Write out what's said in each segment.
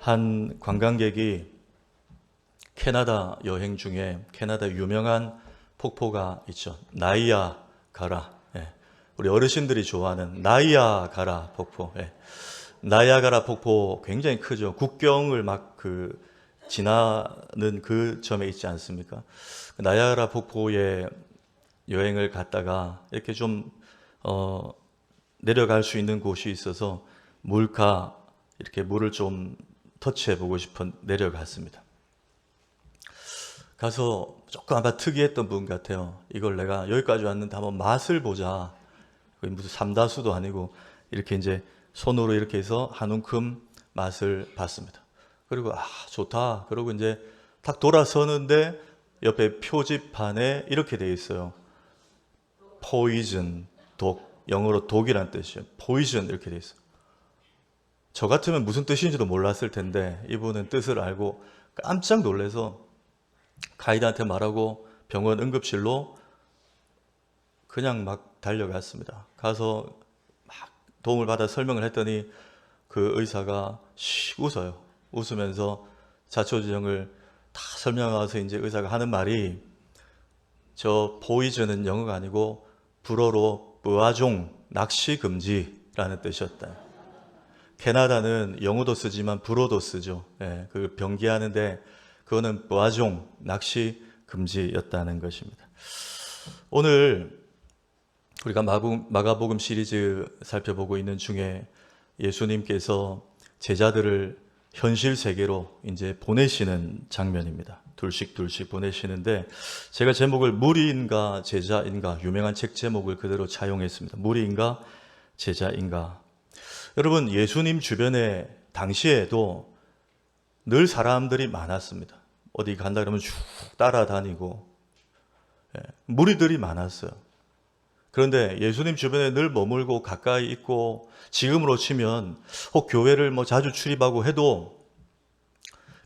한 관광객이 캐나다 여행 중에 캐나다 유명한 폭포가 있죠. 나이아가라. 예. 우리 어르신들이 좋아하는 나이아가라 폭포. 예. 나이아가라 폭포 굉장히 크죠. 국경을 막 지나는 그 점에 있지 않습니까? 나이아가라 폭포에 여행을 갔다가 이렇게 좀 내려갈 수 있는 곳이 있어서 이렇게 물을 좀 터치해 보고 싶어 내려갔습니다. 가서 조금 아마 특이했던 분 같아요. 이걸 내가 여기까지 왔는데 한번 맛을 보자. 무슨 삼다수도 아니고 이렇게 이제 손으로 이렇게 해서 한 움큼 맛을 봤습니다. 그리고 좋다. 그러고 이제 딱 돌아서는데 옆에 표지판에 이렇게 되어 있어요. poison, 독. 영어로 독이란 뜻이에요. poison 이렇게 되어 있어요. 저 같으면 무슨 뜻인지도 몰랐을 텐데 이분은 뜻을 알고 깜짝 놀라서 가이드한테 말하고 병원 응급실로 그냥 막 달려갔습니다. 가서 막 도움을 받아 설명을 했더니 그 의사가 웃어요. 웃으면서 자초지종을 다 설명하면서 이제 의사가 하는 말이 저 포이즌은 영어가 아니고 불어로 뿌아종, 낚시 금지라는 뜻이었다. 캐나다는 영어도 쓰지만 불어도 쓰죠. 예, 그 병기하는데 그거는 뿌아종, 낚시 금지였다는 것입니다. 오늘 우리가 마가복음 시리즈 살펴보고 있는 중에 예수님께서 제자들을 현실 세계로 이제 보내시는 장면입니다. 둘씩 보내시는데 제가 제목을 무리인가 제자인가 유명한 책 제목을 그대로 차용했습니다. 무리인가 제자인가. 여러분 예수님 주변에 당시에도 늘 사람들이 많았습니다. 어디 간다 그러면 쭉 따라다니고 무리들이 많았어요. 그런데 예수님 주변에 늘 머물고 가까이 있고 지금으로 치면 혹 교회를 자주 출입하고 해도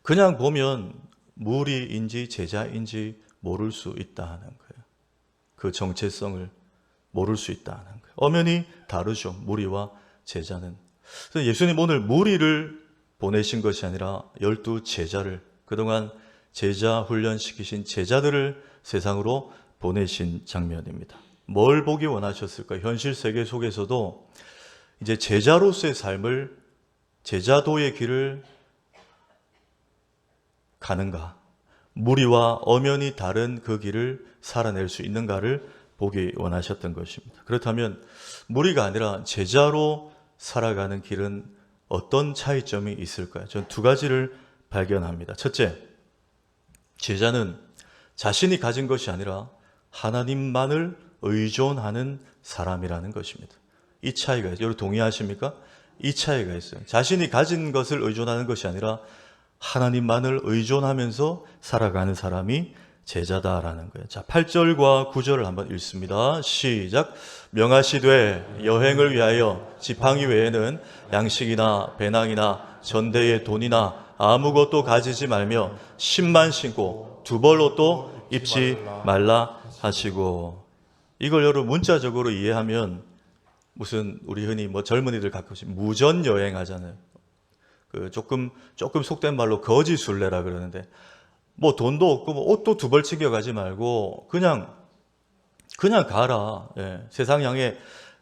그냥 보면 무리인지 제자인지 모를 수 있다는 거예요. 그 정체성을 모를 수 있다는 거예요. 엄연히 다르죠. 무리와 제자는. 그래서 예수님 오늘 무리를 보내신 것이 아니라 12 제자를 그동안 제자 훈련시키신 제자들을 세상으로 보내신 장면입니다. 뭘 보기 원하셨을까요? 현실 세계 속에서도 이제 제자로서의 삶을 제자도의 길을 가는가? 무리와 엄연히 다른 그 길을 살아낼 수 있는가를 보기 원하셨던 것입니다. 그렇다면 무리가 아니라 제자로 살아가는 길은 어떤 차이점이 있을까요? 저는 두 가지를 발견합니다. 첫째, 제자는 자신이 가진 것이 아니라 하나님만을 의존하는 사람이라는 것입니다. 이 차이가 있어요. 여러분 동의하십니까? 이 차이가 있어요. 자신이 가진 것을 의존하는 것이 아니라 하나님만을 의존하면서 살아가는 사람이 제자다라는 거예요. 자, 8절과 9절을 한번 읽습니다. 시작. 명하시되 여행을 위하여 지팡이 외에는 양식이나 배낭이나 전대의 돈이나 아무것도 가지지 말며 신만 신고 두 벌 옷도 입지 말라 하시고. 이걸 여러분 문자적으로 이해하면 무슨 우리 흔히 젊은이들 가끔씩 무전 여행 하잖아요. 조금 속된 말로 거지 순례라 그러는데 돈도 없고 옷도 두 벌 챙겨 가지 말고 그냥 가라. 예, 세상 향해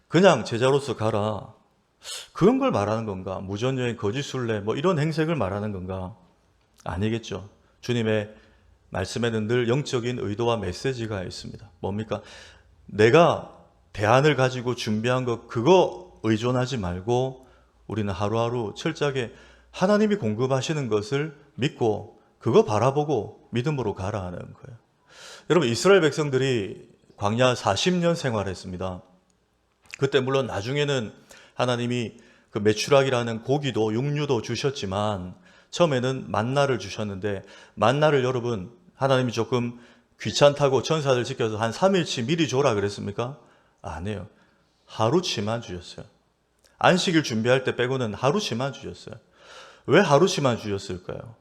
그냥 제자로서 가라. 그런 걸 말하는 건가? 무전여행, 거짓순례 이런 행색을 말하는 건가? 아니겠죠. 주님의 말씀에는 늘 영적인 의도와 메시지가 있습니다. 뭡니까? 내가 대안을 가지고 준비한 그거 의존하지 말고 우리는 하루하루 철저하게 하나님이 공급하시는 것을 믿고 그거 바라보고 믿음으로 가라는 거예요. 여러분 이스라엘 백성들이 광야 40년 생활했습니다. 그때 물론 나중에는 하나님이 그 메추락이라는 고기도 육류도 주셨지만 처음에는 만나를 주셨는데 만나를 여러분 하나님이 조금 귀찮다고 천사들 지켜서 한 3일치 미리 줘라 그랬습니까? 아니에요. 하루치만 주셨어요. 안식일 준비할 때 빼고는 하루치만 주셨어요. 왜 하루치만 주셨을까요?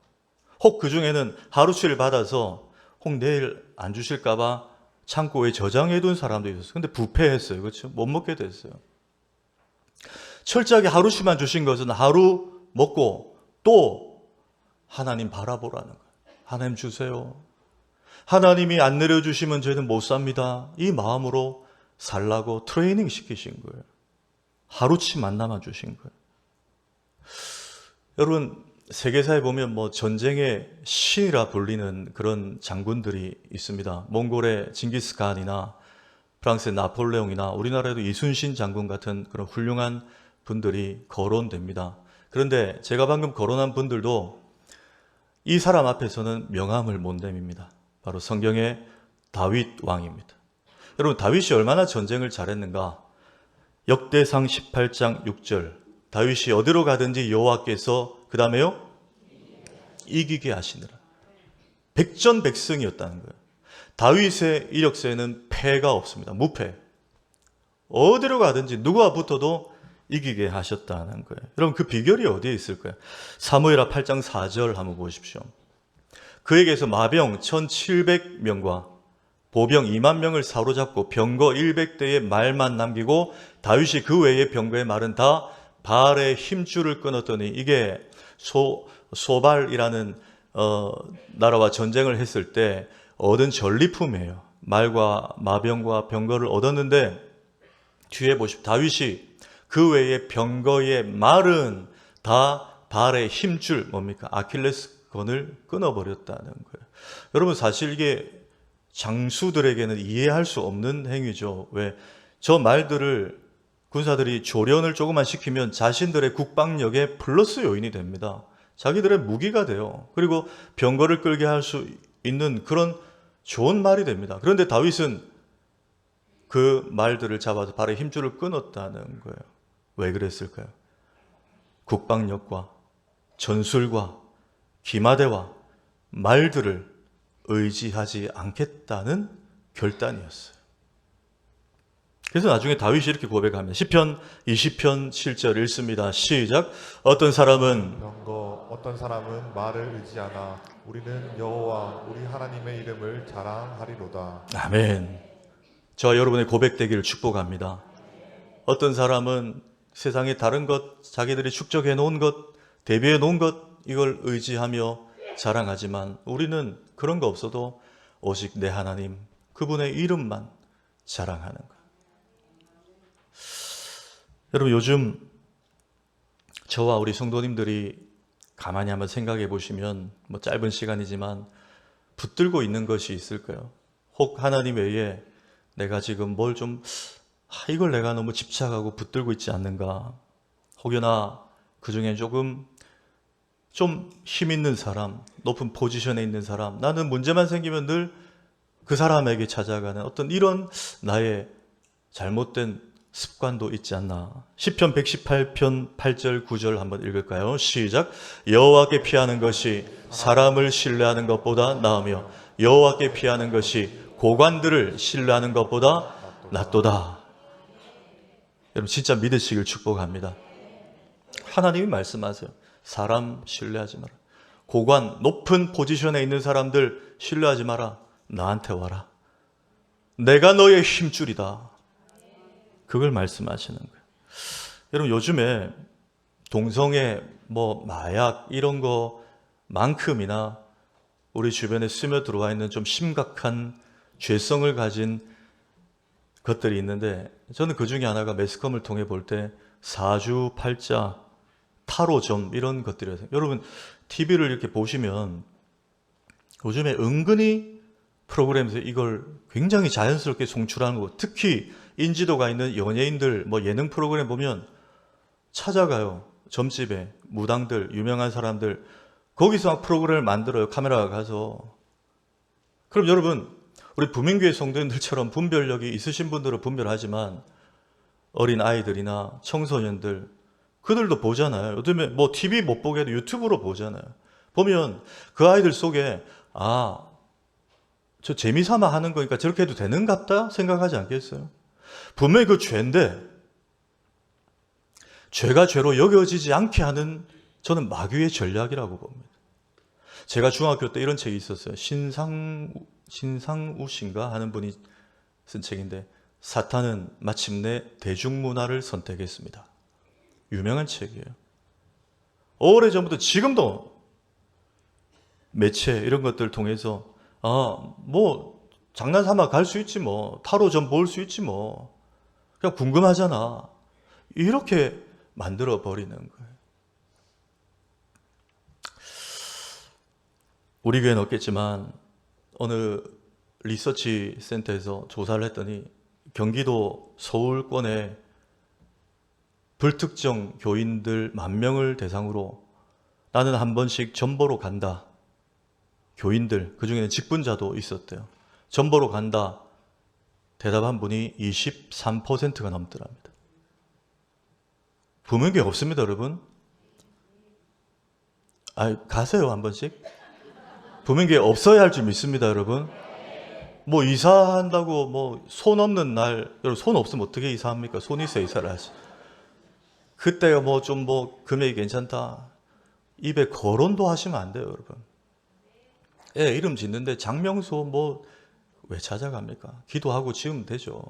혹 그 중에는 하루치를 받아서 혹 내일 안 주실까봐 창고에 저장해둔 사람도 있었어요. 근데 부패했어요. 그렇죠? 못 먹게 됐어요. 철저하게 하루치만 주신 것은 하루 먹고 또 하나님 바라보라는 거예요. 하나님 주세요. 하나님이 안 내려주시면 저희는 못 삽니다. 이 마음으로 살라고 트레이닝 시키신 거예요. 하루치 만나만 주신 거예요. 여러분, 세계사에 보면 뭐 전쟁의 신이라 불리는 그런 장군들이 있습니다. 몽골의 징기스칸이나 프랑스의 나폴레옹이나 우리나라에도 이순신 장군 같은 그런 훌륭한 분들이 거론됩니다. 그런데 제가 방금 거론한 분들도 이 사람 앞에서는 명함을 못 내밉니다. 바로 성경의 다윗 왕입니다. 여러분, 다윗이 얼마나 전쟁을 잘했는가? 역대상 18장 6절, 다윗이 어디로 가든지 여호와께서 그 다음에요? 이기게 하시느라. 백전백승이었다는 거예요. 다윗의 이력서에는 패가 없습니다. 무패. 어디로 가든지 누구와 붙어도 이기게 하셨다는 거예요. 여러분, 그 비결이 어디에 있을까요? 사무엘하 8장 4절 한번 보십시오. 그에게서 마병 1700명과 보병 2만 명을 사로잡고 병거 100대의 말만 남기고 다윗이 그 외의 병거의 말은 다 바알의 힘줄을 끊었더니 이게 소발이라는 나라와 전쟁을 했을 때 얻은 전리품이에요. 말과 마병과 병거를 얻었는데 뒤에 보십시오. 다윗이 그 외의 병거의 말은 다 바알의 힘줄, 뭡니까? 아킬레스건을 끊어버렸다는 거예요. 여러분, 사실 이게 장수들에게는 이해할 수 없는 행위죠. 왜? 저 말들을 군사들이 조련을 조금만 시키면 자신들의 국방력에 플러스 요인이 됩니다. 자기들의 무기가 돼요. 그리고 병거를 끌게 할 수 있는 그런 좋은 말이 됩니다. 그런데 다윗은 그 말들을 잡아서 발에 힘줄을 끊었다는 거예요. 왜 그랬을까요? 국방력과 전술과 기마대와 말들을 의지하지 않겠다는 결단이었어요. 그래서 나중에 다윗이 이렇게 고백합니다. 시편 20편 7절 읽습니다. 시작. 어떤 사람은 병거, 어떤 사람은 말을 의지하나 우리는 여호와 우리 하나님의 이름을 자랑하리로다. 아멘. 저와 여러분의 고백되기를 축복합니다. 어떤 사람은 세상의 다른 것, 자기들이 축적해 놓은 것, 대비해 놓은 것, 이걸 의지하며 자랑하지만 우리는 그런 거 없어도 오직 내 하나님, 그분의 이름만 자랑하는 거예요. 여러분, 요즘 저와 우리 성도님들이 가만히 한번 생각해 보시면 뭐 짧은 시간이지만 붙들고 있는 것이 있을까요? 혹 하나님 외에 내가 지금 뭘 좀 이걸 내가 너무 집착하고 붙들고 있지 않는가? 혹여나 그 중에 좀 힘 있는 사람, 높은 포지션에 있는 사람, 나는 문제만 생기면 늘 그 사람에게 찾아가는 어떤 이런 나의 잘못된 습관도 있지 않나. 시편 118편 8절 9절 한번 읽을까요? 시작. 여호와께 피하는 것이 사람을 신뢰하는 것보다 나으며 여호와께 피하는 것이 고관들을 신뢰하는 것보다 낫도다. 여러분, 진짜 믿으시길 축복합니다. 하나님이 말씀하세요. 사람 신뢰하지 마라. 고관, 높은 포지션에 있는 사람들 신뢰하지 마라. 나한테 와라. 내가 너의 힘줄이다. 그걸 말씀하시는 거예요. 여러분, 요즘에 동성애, 마약 이런 거만큼이나 우리 주변에 스며 들어와 있는 좀 심각한 죄성을 가진 것들이 있는데, 저는 그 중에 하나가 매스컴을 통해 볼 때 사주팔자, 타로점 이런 것들이라서, 여러분 TV를 이렇게 보시면 요즘에 은근히 프로그램에서 이걸 굉장히 자연스럽게 송출하는 거, 특히 인지도가 있는 연예인들 예능 프로그램 보면 찾아가요. 점집에 무당들, 유명한 사람들, 거기서 막 프로그램을 만들어요. 카메라가 가서. 그럼 여러분, 우리 부민교회 성도님들처럼 분별력이 있으신 분들은 분별하지만 어린 아이들이나 청소년들, 그들도 보잖아요. 요즘에 TV 못 보게 해도 유튜브로 보잖아요. 보면 그 아이들 속에 저 재미삼아 하는 거니까 저렇게 해도 되는갑다 생각하지 않겠어요? 분명히 그 죄인데 죄가 죄로 여겨지지 않게 하는, 저는 마귀의 전략이라고 봅니다. 제가 중학교 때 이런 책이 있었어요. 신상우 씨인가 하는 분이 쓴 책인데, 사탄은 마침내 대중문화를 선택했습니다. 유명한 책이에요. 오래전부터 지금도 매체 이런 것들 통해서 뭐 장난삼아 갈 수 있지 뭐 타로 좀 볼 수 있지 뭐 그냥 궁금하잖아 이렇게 만들어 버리는 거예요. 우리 교회는 없겠지만 어느 리서치 센터에서 조사를 했더니 경기도 서울권에 불특정 교인들 10,000명을 대상으로 나는 한 번씩 전보로 간다. 교인들, 그중에는 직분자도 있었대요. 전보로 간다. 대답한 분이 23%가 넘더랍니다. 부모님께 없습니다, 여러분. 가세요, 한 번씩. 부모님께 없어야 할 줄 믿습니다, 여러분. 뭐 이사한다고 뭐 손 없는 날, 여러분 손 없으면 어떻게 이사합니까? 손 있어야 이사를 하지. 그때가 뭐 좀 뭐 금액이 괜찮다. 입에 거론도 하시면 안 돼요, 여러분. 애 이름 짓는데 장명소 뭐 왜 찾아갑니까? 기도하고 지으면 되죠.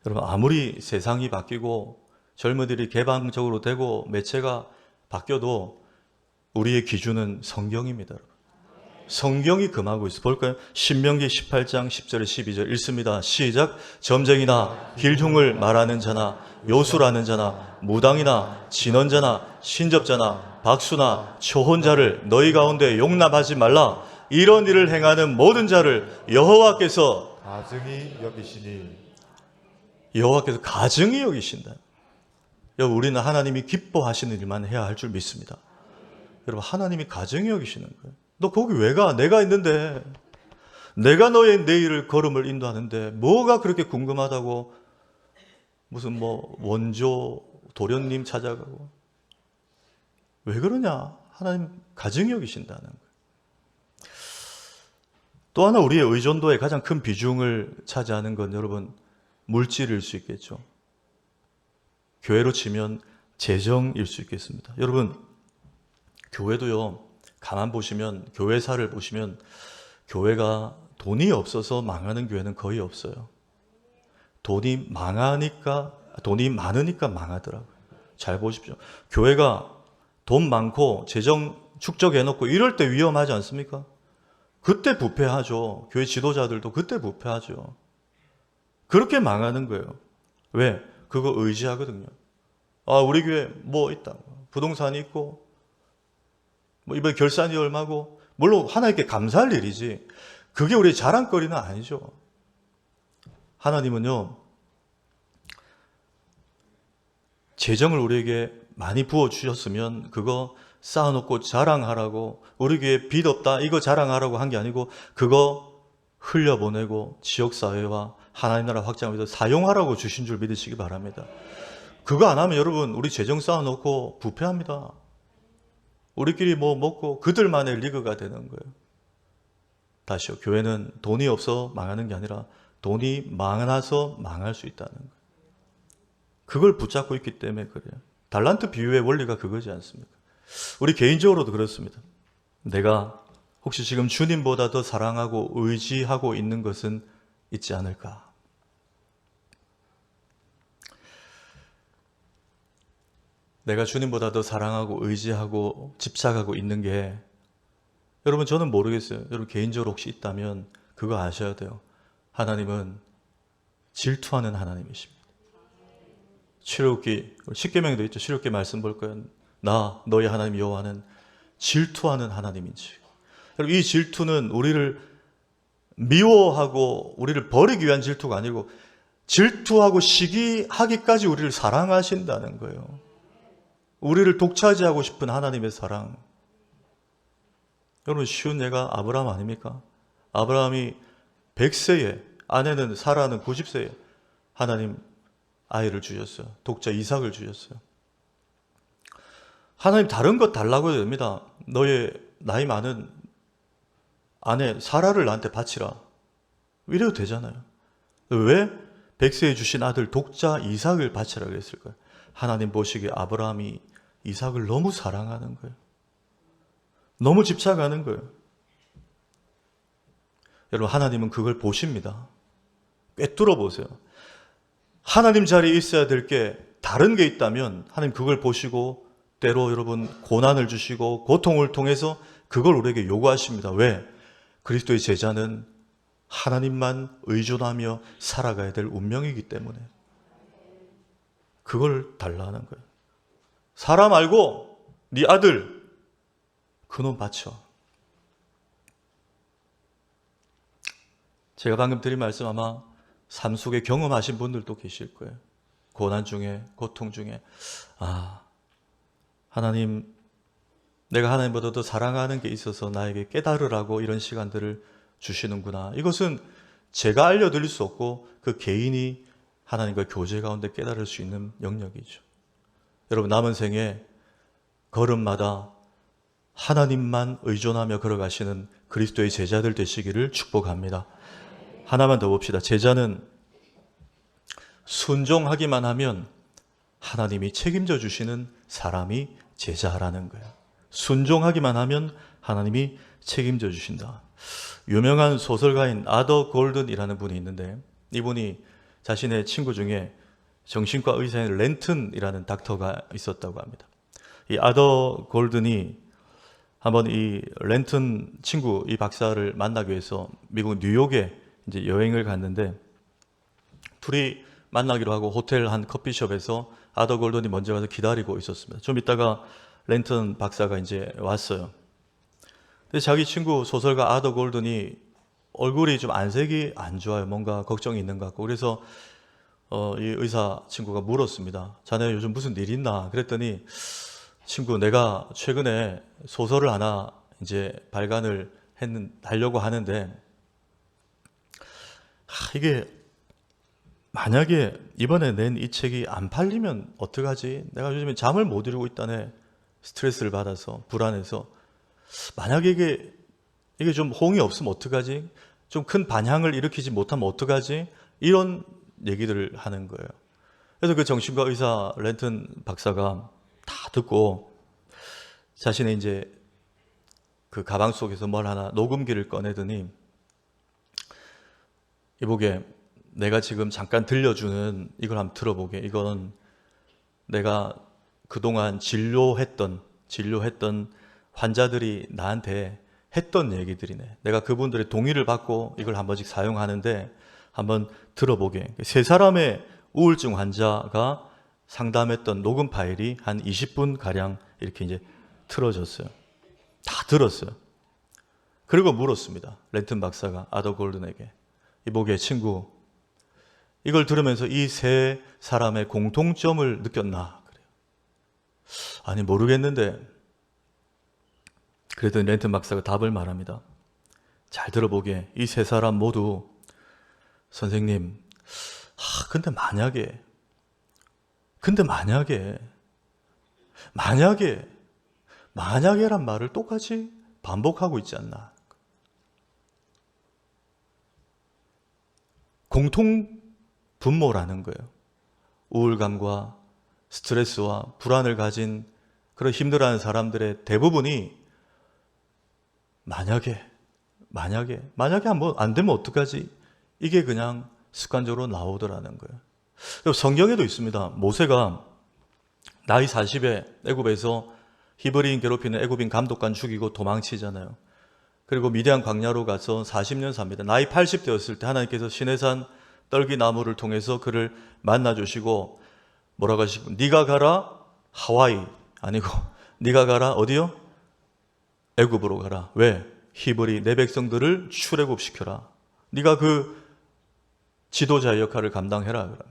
여러분 아무리 세상이 바뀌고 젊은이들이 개방적으로 되고 매체가 바뀌어도 우리의 기준은 성경입니다. 여러분. 성경이 금하고 있어. 볼까요? 신명기 18장 10절에 12절 읽습니다. 시작. 점쟁이나 길흉을 말하는 자나 요술하는 자나 무당이나 진언자나 신접자나 박수나 초혼자를 너희 가운데 용납하지 말라. 이런 일을 행하는 모든 자를 여호와께서 가증히 여기시니 여호와께서 가증히 여기신다. 여러분 우리는 하나님이 기뻐하시는 일만 해야 할 줄 믿습니다. 여러분 하나님이 가증히 여기시는 거예요. 너 거기 왜 가? 내가 있는데. 내가 너의 내일을 걸음을 인도하는데 뭐가 그렇게 궁금하다고 무슨 뭐 원조 도련님 찾아가고. 왜 그러냐? 하나님 가증히 여기신다는 거예요. 또 하나 우리의 의존도에 가장 큰 비중을 차지하는 건 여러분 물질일 수 있겠죠. 교회로 치면 재정일 수 있겠습니다. 여러분 교회도요. 가만 보시면 교회사를 보시면 교회가 돈이 없어서 망하는 교회는 거의 없어요. 돈이 많으니까 망하더라고요. 잘 보십시오. 교회가 돈 많고 재정 축적해놓고 이럴 때 위험하지 않습니까? 그때 부패하죠. 교회 지도자들도 그때 부패하죠. 그렇게 망하는 거예요. 왜? 그거 의지하거든요. 우리 교회 뭐 있다. 부동산이 있고 뭐 이번에 결산이 얼마고 물론 하나님께 감사할 일이지 그게 우리의 자랑거리는 아니죠. 하나님은요 재정을 우리에게 많이 부어주셨으면 그거 쌓아놓고 자랑하라고 우리 교회에 빚 없다 이거 자랑하라고 한 게 아니고 그거 흘려보내고 지역사회와 하나님 나라 확장을 위해서 사용하라고 주신 줄 믿으시기 바랍니다. 그거 안 하면 여러분 우리 재정 쌓아놓고 부패합니다. 우리끼리 뭐 먹고 그들만의 리그가 되는 거예요. 다시요. 교회는 돈이 없어 망하는 게 아니라 돈이 많아서 망할 수 있다는 거예요. 그걸 붙잡고 있기 때문에 그래요. 달란트 비유의 원리가 그거지 않습니까? 우리 개인적으로도 그렇습니다. 내가 혹시 지금 주님보다 더 사랑하고 의지하고 있는 것은 있지 않을까? 내가 주님보다 더 사랑하고 의지하고 집착하고 있는 게 여러분 저는 모르겠어요. 여러분 개인적으로 혹시 있다면 그거 아셔야 돼요. 하나님은 질투하는 하나님이십니다. 출애굽기 10계명에도 있죠. 출애굽기 말씀 볼 거예요. 나 너희 하나님 여호와는 질투하는 하나님인지. 여러분 이 질투는 우리를 미워하고 우리를 버리기 위한 질투가 아니고 질투하고 시기하기까지 우리를 사랑하신다는 거예요. 우리를 독차지하고 싶은 하나님의 사랑. 여러분 쉬운 예가 아브라함 아닙니까? 아브라함이 100세에 아내는 사라는 90세에 하나님 아이를 주셨어요. 독자 이삭을 주셨어요. 하나님 다른 것 달라고 해도 됩니다. 너의 나이 많은 아내 사라를 나한테 바치라. 이래도 되잖아요. 왜 100세에 주신 아들 독자 이삭을 바치라 그랬을까요? 하나님 보시기에 아브라함이 이삭을 너무 사랑하는 거예요. 너무 집착하는 거예요. 여러분 하나님은 그걸 보십니다. 꿰뚫어 보세요. 하나님 자리에 있어야 될 게 다른 게 있다면 하나님 그걸 보시고 때로 여러분 고난을 주시고 고통을 통해서 그걸 우리에게 요구하십니다. 왜? 그리스도의 제자는 하나님만 의존하며 살아가야 될 운명이기 때문에 그걸 달라는 거예요. 사람 알고 네 아들 그놈 바쳐. 제가 방금 드린 말씀 아마 삶 속에 경험하신 분들도 계실 거예요. 고난 중에, 고통 중에 하나님, 내가 하나님보다 더 사랑하는 게 있어서 나에게 깨달으라고 이런 시간들을 주시는구나. 이것은 제가 알려드릴 수 없고 그 개인이 하나님과 교제 가운데 깨달을 수 있는 영역이죠. 여러분 남은 생에 걸음마다 하나님만 의존하며 걸어가시는 그리스도의 제자들 되시기를 축복합니다. 하나만 더 봅시다. 제자는 순종하기만 하면 하나님이 책임져 주시는 사람이 제자라는 거예요. 순종하기만 하면 하나님이 책임져 주신다. 유명한 소설가인 아더 골든이라는 분이 있는데 이분이 자신의 친구 중에 정신과 의사인 렌튼이라는 닥터가 있었다고 합니다. 이 아더 골든이 한번 이 렌튼 친구 이 박사를 만나기 위해서 미국 뉴욕에 이제 여행을 갔는데 둘이 만나기로 하고 호텔 한 커피숍에서 아더 골든이 먼저 가서 기다리고 있었습니다. 좀 있다가 렌튼 박사가 이제 왔어요. 근데 자기 친구 소설가 아더 골든이 얼굴이 좀 안색이 안 좋아요. 뭔가 걱정이 있는 것 같고. 그래서 이 의사 친구가 물었습니다. 자네 요즘 무슨 일 있나? 그랬더니 친구 내가 최근에 소설을 하나 이제 발간을 하려고 하는데 이게 만약에 이번에 낸 이 책이 안 팔리면 어떡하지? 내가 요즘에 잠을 못 이루고 있다네. 스트레스를 받아서 불안해서 만약에 이게 좀 호응이 없으면 어떡하지? 좀 큰 반향을 일으키지 못하면 어떡하지? 이런 얘기들을 하는 거예요. 그래서 그 정신과 의사 렌튼 박사가 다 듣고 자신의 이제 그 가방 속에서 뭘 하나 녹음기를 꺼내더니 이보게 내가 지금 잠깐 들려주는 이걸 한번 들어보게. 이건 내가 그동안 진료했던 환자들이 나한테 했던 얘기들이네. 내가 그분들의 동의를 받고 이걸 한 번씩 사용하는데 한번 들어보게. 세 사람의 우울증 환자가 상담했던 녹음 파일이 한 20분 가량 이렇게 이제 틀어졌어요. 다 들었어요. 그리고 물었습니다. 렌튼 박사가 아더 골든에게 이보게 친구, 이걸 들으면서 이 세 사람의 공통점을 느꼈나? 그래요. 아니 모르겠는데. 그랬더니 렌튼 박사가 답을 말합니다. 잘 들어보게. 이 세 사람 모두 선생님, 근데 만약에란 말을 똑같이 반복하고 있지 않나? 공통 분모라는 거예요. 우울감과 스트레스와 불안을 가진 그런 힘들어하는 사람들의 대부분이 만약에 한번 안 되면 어떡하지? 이게 그냥 습관적으로 나오더라는 거예요. 성경에도 있습니다. 모세가 나이 40에 애굽에서 히브리인 괴롭히는 애굽인 감독관 죽이고 도망치잖아요. 그리고 미디안 광야로 가서 40년 삽니다. 나이 80되었을 때 하나님께서 시내산 떨기나무를 통해서 그를 만나주시고 뭐라고 하시고 네가 가라 하와이 아니고 네가 가라 어디요? 애굽으로 가라. 왜? 히브리 내 백성들을 출애굽시켜라. 네가 그 지도자의 역할을 감당해라. 그럽니다.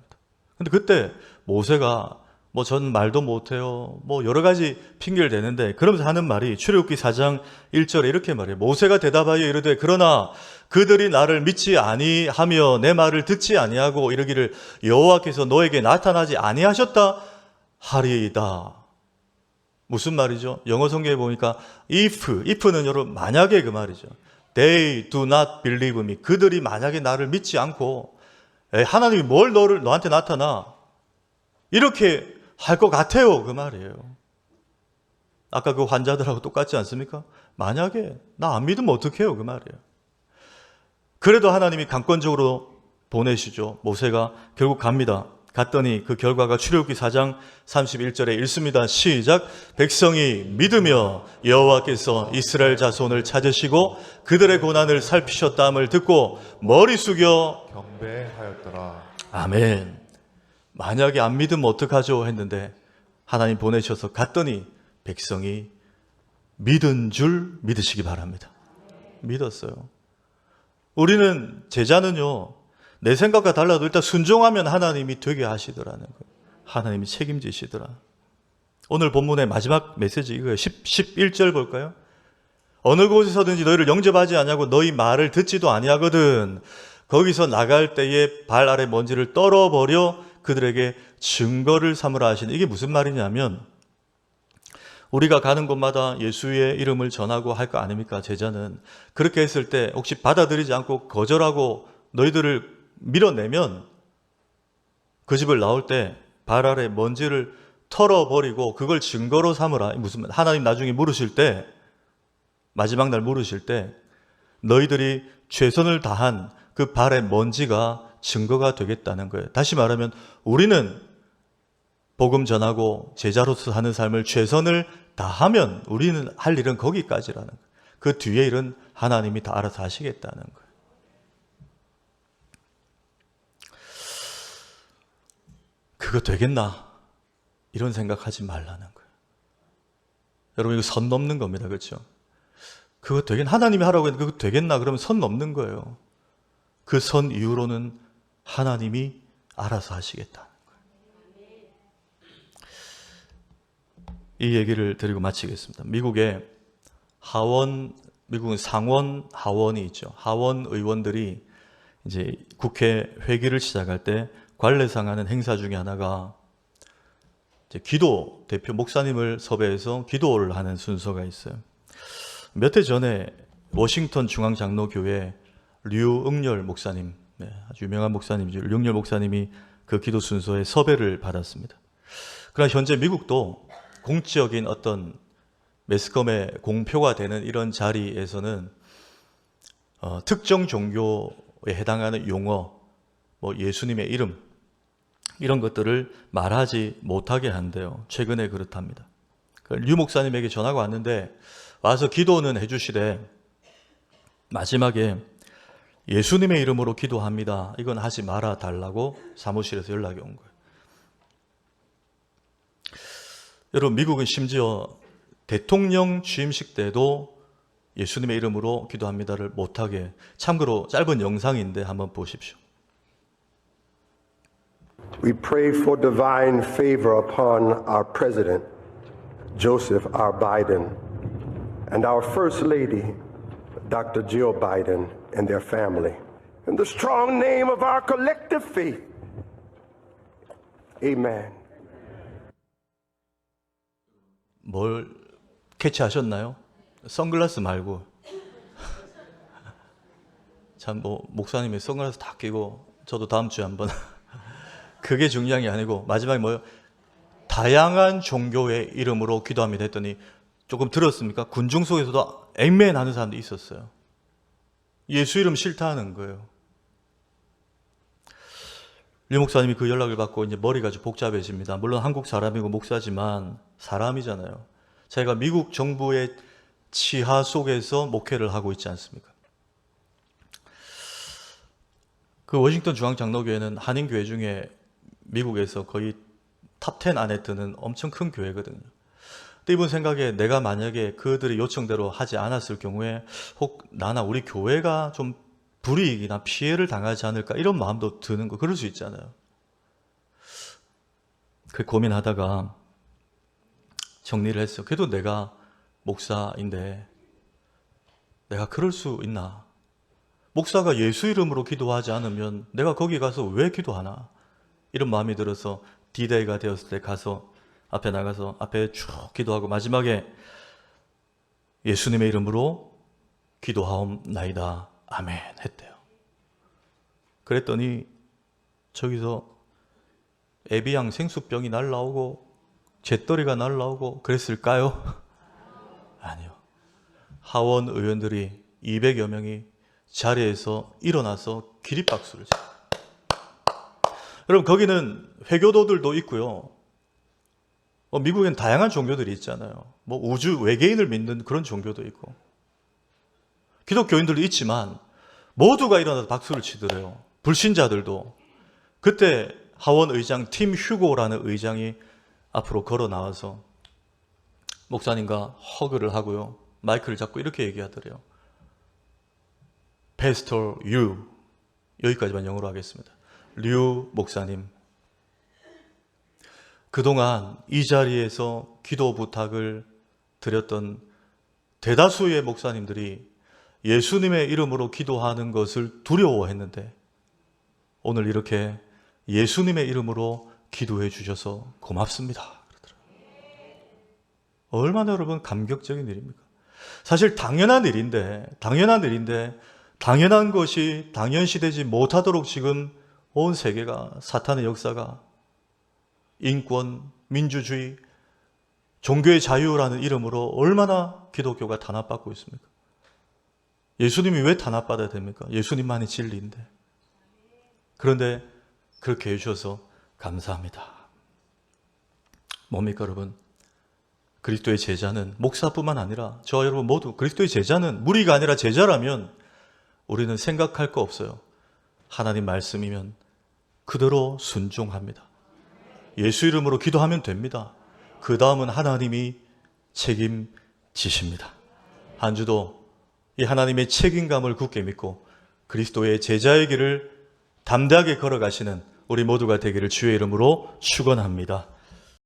근데 그때 모세가 전 말도 못해요. 여러 가지 핑계를 대는데 그러면서 하는 말이 출애굽기 4장 1절에 이렇게 말해요. 모세가 대답하여 이르되 그러나 그들이 나를 믿지 아니하며 내 말을 듣지 아니하고 이르기를 여호와께서 너에게 나타나지 아니하셨다 하리이다. 무슨 말이죠? 영어 성경에 보니까 if는 여러분 만약에 그 말이죠. They do not believe me. 그들이 만약에 나를 믿지 않고 하나님이 뭘 너한테 나타나 이렇게 할 것 같아요. 그 말이에요. 아까 그 환자들하고 똑같지 않습니까? 만약에 나 안 믿으면 어떡해요? 그 말이에요. 그래도 하나님이 강권적으로 보내시죠. 모세가 결국 갑니다. 갔더니 그 결과가 출애굽기 4장 31절에 읽습니다. 시작. 백성이 믿으며 여호와께서 이스라엘 자손을 찾으시고 그들의 고난을 살피셨다함을 듣고 머리 숙여 경배하였더라. 아멘. 만약에 안 믿으면 어떡하죠 했는데 하나님 보내셔서 갔더니 백성이 믿은 줄 믿으시기 바랍니다. 믿었어요. 우리는 제자는요, 내 생각과 달라도 일단 순종하면 하나님이 되게 하시더라는 거예요. 하나님이 책임지시더라. 오늘 본문의 마지막 메시지 이거예요. 11절 볼까요? 어느 곳에서든지 너희를 영접하지 아니하고 너희 말을 듣지도 아니하거든. 거기서 나갈 때에 발 아래 먼지를 떨어버려 그들에게 증거를 삼으라 하시는, 이게 무슨 말이냐면 우리가 가는 곳마다 예수의 이름을 전하고 할 거 아닙니까? 제자는 그렇게 했을 때 혹시 받아들이지 않고 거절하고 너희들을 밀어내면 그 집을 나올 때 발 아래 먼지를 털어버리고 그걸 증거로 삼으라. 무슨 말? 하나님 나중에 물으실 때, 마지막 날 물으실 때 너희들이 최선을 다한 그 발의 먼지가 증거가 되겠다는 거예요. 다시 말하면 우리는 복음 전하고 제자로서 사는 삶을 최선을 다하면 우리는 할 일은 거기까지라는 거예요. 그 뒤에 일은 하나님이 다 알아서 하시겠다는 거예요. 그거 되겠나? 이런 생각하지 말라는 거예요. 여러분, 이거 선 넘는 겁니다. 그렇죠? 그거 되겠나? 하나님이 하라고 했는데 그거 되겠나? 그러면 선 넘는 거예요. 그 선 이후로는 하나님이 알아서 하시겠다. 이 얘기를 드리고 마치겠습니다. 미국은 상원, 하원이 있죠. 하원 의원들이 이제 국회 회기를 시작할 때 관례상 하는 행사 중에 하나가 이제 기도 대표 목사님을 섭외해서 기도를 하는 순서가 있어요. 몇 해 전에 워싱턴 중앙장로교회 류응렬 목사님, 아주 유명한 목사님이죠. 류응렬 목사님이 그 기도 순서에 섭외를 받았습니다. 그러나 현재 미국도 공적인 어떤 매스컴에 공표가 되는 이런 자리에서는 특정 종교에 해당하는 용어, 뭐 예수님의 이름 이런 것들을 말하지 못하게 한대요. 최근에 그렇답니다. 류 목사님에게 전화가 왔는데 와서 기도는 해주시되 마지막에 예수님의 이름으로 기도합니다. 이건 하지 말아 달라고 사무실에서 연락이 온 거예요. 여러분, 미국은 심지어 대통령 취임식 때도 예수님의 이름으로 기도합니다를 못하게, 참고로 짧은 영상인데 한번 보십시오. We pray for divine favor upon our President, Joseph R. Biden, and our First Lady, Dr. Jill Biden, and their family. In the strong name of our collective faith, amen. 뭘 캐치하셨나요? 선글라스 말고 참 목사님이 선글라스 다 끼고 저도 다음 주에 한번 그게 중요한 게 아니고 마지막에 뭐예요? 다양한 종교의 이름으로 기도합니다 했더니 조금 들었습니까? 군중 속에서도 앵맨 하는 사람도 있었어요. 예수 이름 싫다 하는 거예요. 류 목사님이 그 연락을 받고 이제 머리가 좀 복잡해집니다. 물론 한국 사람이고 목사지만 사람이잖아요. 자기가 미국 정부의 치하 속에서 목회를 하고 있지 않습니까? 그 워싱턴 중앙장로교회는 한인교회 중에 미국에서 거의 탑10 안에 드는 엄청 큰 교회거든요. 근데 이분 생각에 내가 만약에 그들의 요청대로 하지 않았을 경우에 혹 나나 우리 교회가 좀 불이익이나 피해를 당하지 않을까 이런 마음도 드는 거, 그럴 수 있잖아요. 그 고민하다가 정리를 했어요. 그래도 내가 목사인데 내가 그럴 수 있나? 목사가 예수 이름으로 기도하지 않으면 내가 거기 가서 왜 기도하나? 이런 마음이 들어서 D-Day가 되었을 때 가서 앞에 나가서 앞에 쭉 기도하고 마지막에 예수님의 이름으로 기도하옵나이다. 아멘 했대요. 그랬더니 저기서 에비앙 생수병이 날라오고 잿더리가 날라오고 그랬을까요? 아니요. 하원 의원들이 200여 명이 자리에서 일어나서 기립박수를 쳐요. 여러분 거기는 회교도들도 있고요. 미국엔 다양한 종교들이 있잖아요. 뭐 우주 외계인을 믿는 그런 종교도 있고 기독교인들도 있지만 모두가 일어나서 박수를 치더래요. 불신자들도. 그때 하원 의장 팀 휴고라는 의장이 앞으로 걸어 나와서 목사님과 허그를 하고요. 마이크를 잡고 이렇게 얘기하더래요. Pastor Yu, 여기까지만 영어로 하겠습니다. 류 목사님, 그동안 이 자리에서 기도 부탁을 드렸던 대다수의 목사님들이 예수님의 이름으로 기도하는 것을 두려워했는데 오늘 이렇게 예수님의 이름으로 기도해 주셔서 고맙습니다. 그러더라고요. 얼마나 여러분 감격적인 일입니까? 사실 당연한 일인데 당연한 것이 당연시되지 못하도록 지금 온 세계가 사탄의 역사가 인권, 민주주의, 종교의 자유라는 이름으로 얼마나 기독교가 탄압받고 있습니까? 예수님이 왜 탄압받아야 됩니까? 예수님만이 진리인데. 그런데 그렇게 해주셔서 감사합니다. 뭡니까 여러분? 그리스도의 제자는 목사뿐만 아니라 저와 여러분 모두 그리스도의 제자는 무리가 아니라 제자라면 우리는 생각할 거 없어요. 하나님 말씀이면 그대로 순종합니다. 예수 이름으로 기도하면 됩니다. 그 다음은 하나님이 책임지십니다. 한 주도 이 하나님의 책임감을 굳게 믿고 그리스도의 제자의 길을 담대하게 걸어가시는 우리 모두가 되기를 주의 이름으로 축원합니다.